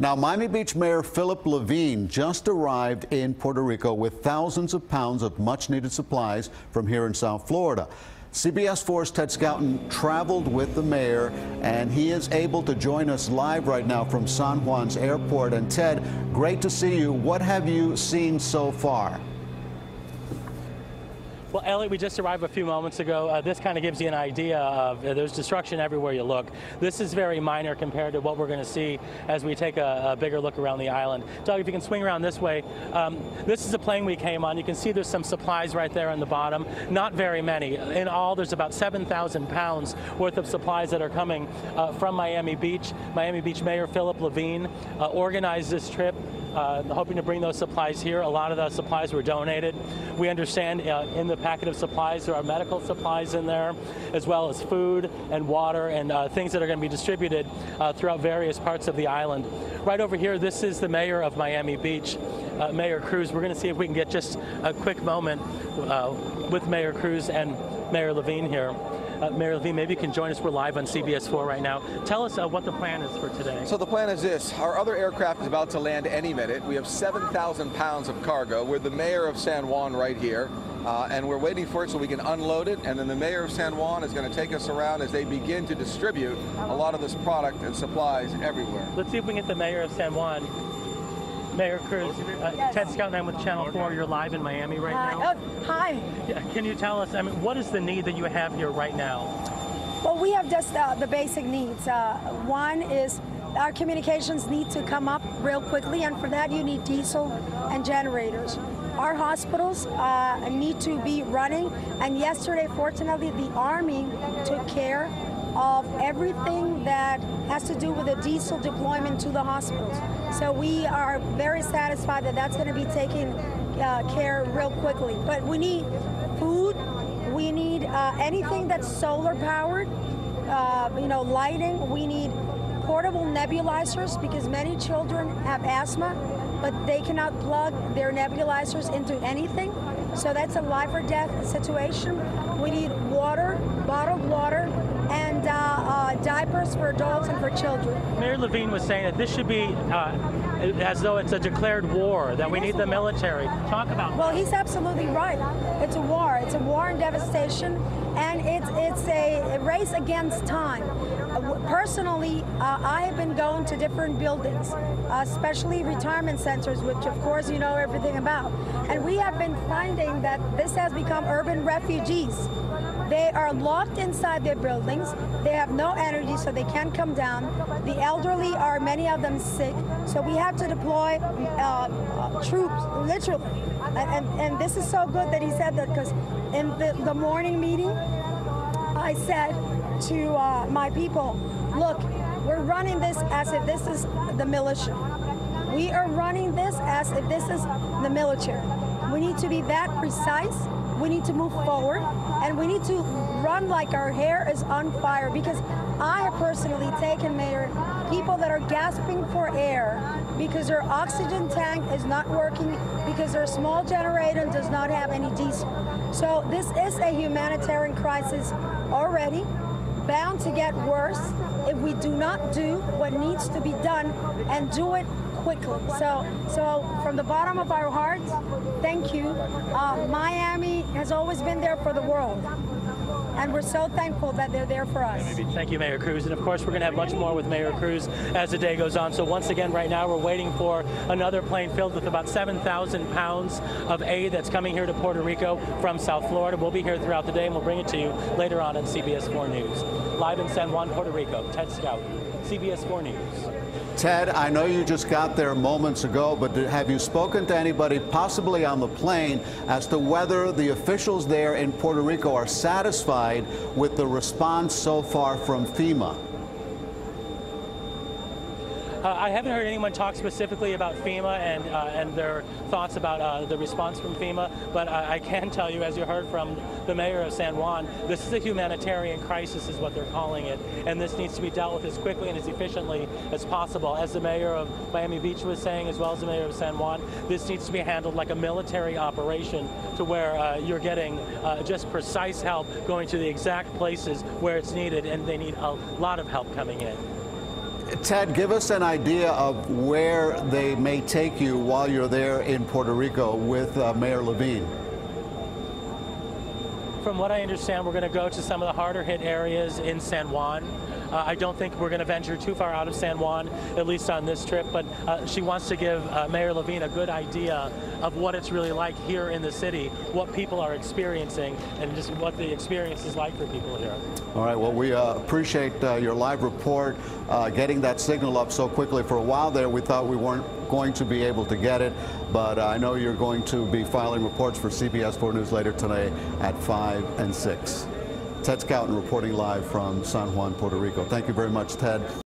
Now, Miami Beach Mayor Philip Levine just arrived in Puerto Rico with thousands of pounds of much-needed supplies from here in South Florida. CBS 4's Ted Scouten traveled with the mayor, and he is able to join us live right now from San Juan's airport. And Ted, great to see you. What have you seen so far? Well, Elliot, we just arrived a few moments ago. This kind of gives you an idea of there's destruction everywhere you look. This is very minor compared to what we're going to see as we take a bigger look around the island. Doug, if you can swing around this way, this is a plane we came on. You can see there's some supplies right there on the bottom. Not very many. In all, there's about 7,000 pounds worth of supplies that are coming from Miami Beach. Miami Beach Mayor Philip Levine organized this trip, hoping to bring those supplies here. A lot of the supplies were donated. We understand in the packet of supplies there are medical supplies in there, as well as food and water and things that are going to be distributed throughout various parts of the island. Right over here, this is the mayor of Miami Beach, Mayor Cruz. We're going to see if we can get just a quick moment with Mayor Cruz and Mayor Levine here. Mayor Levine, maybe you can join us. We're live on CBS 4 right now. Tell us what the plan is for today. So the plan is this. Our other aircraft is about to land any minute. We have 7,000 pounds of cargo. We're the mayor of San Juan right here, and we're waiting for it so we can unload it. And then the mayor of San Juan is going to take us around as they begin to distribute a lot of this product and supplies everywhere. Let's see if we can get the mayor of San Juan. Mayor Cruz, Ted Scouten, I'm with Channel 4. You're live in Miami right now. Hi. Can you tell us, what is the need that you have here right now? Well, we have just the basic needs. One is our communications need to come up real quickly, and for that you need diesel and generators. Our hospitals need to be running, and yesterday, fortunately, the Army took care of everything that has to do with the diesel deployment to the hospitals. So we are very satisfied that that's going to be taken care real quickly. But we need food, we need anything that's solar powered, lighting. We need portable nebulizers because many children have asthma, but they cannot plug their nebulizers into anything. So that's a life or death situation. We need water, bottled water, and diapers for adults and for children. Mayor Levine was saying that this should be as though it's a declared war, that we need the military. Talk about that. Well, he's absolutely right. It's a war. It's a war and devastation, and it's a race against time. Personally, I have been going to different buildings, especially retirement centers, which of course you know everything about. And we have been finding that this has become urban refugees. They are locked inside their buildings. They have no energy, so they can't come down. The elderly are, many of them, sick. So we have to deploy troops, literally. And this is so good that he said that, because in the morning meeting, I said to my people, look, we're running this as if this is the militia. We are running this as if this is the military. We need to be that precise. We need to move forward, and we need to run like our hair is on fire, because I have personally taken, Mayor, people that are gasping for air because their oxygen tank is not working, because their small generator does not have any diesel. So this is a humanitarian crisis already, bound to get worse if we do not do what needs to be done and do it quickly. So from the bottom of our hearts, thank you. Miami has always been there for the world, and we're so thankful that they're there for us. Thank you, Mayor Cruz. And of course, we're going to have much more with Mayor Cruz as the day goes on. So once again, right now, we're waiting for another plane filled with about 7,000 pounds of aid that's coming here to Puerto Rico from South Florida. We'll be here throughout the day, and we'll bring it to you later on CBS 4 News. Live in San Juan, Puerto Rico, Ted Scouten, CBS 4 News. Ted, I know you just got there moments ago, but have you spoken to anybody, possibly on the plane, as to whether the officials there in Puerto Rico are satisfied with the response so far from FEMA? I haven't heard anyone talk specifically about FEMA and their thoughts about the response from FEMA, but I can tell you, as you heard from the mayor of San Juan, this is a humanitarian crisis is what they're calling it, and this needs to be dealt with as quickly and as efficiently as possible. As the mayor of Miami Beach was saying, as well as the mayor of San Juan, this needs to be handled like a military operation, to where you're getting just precise help going to the exact places where it's needed, and they need a lot of help coming in. Ted, give us an idea of where they may take you while you're there in Puerto Rico with Mayor Levine. From what I understand, we're going to go to some of the harder hit areas in San Juan. I don't think we're going to venture too far out of San Juan, at least on this trip, but she wants to give Mayor Levine a good idea of what it's really like here in the city, what people are experiencing, and just what the experience is like for people here. All right, well, we appreciate your live report, getting that signal up so quickly. For a while there, we thought we weren't going to be able to get it, but I know you're going to be filing reports for CBS 4 News later today at 5 and 6. Ted Scouten reporting live from San Juan, Puerto Rico. Thank you very much, Ted.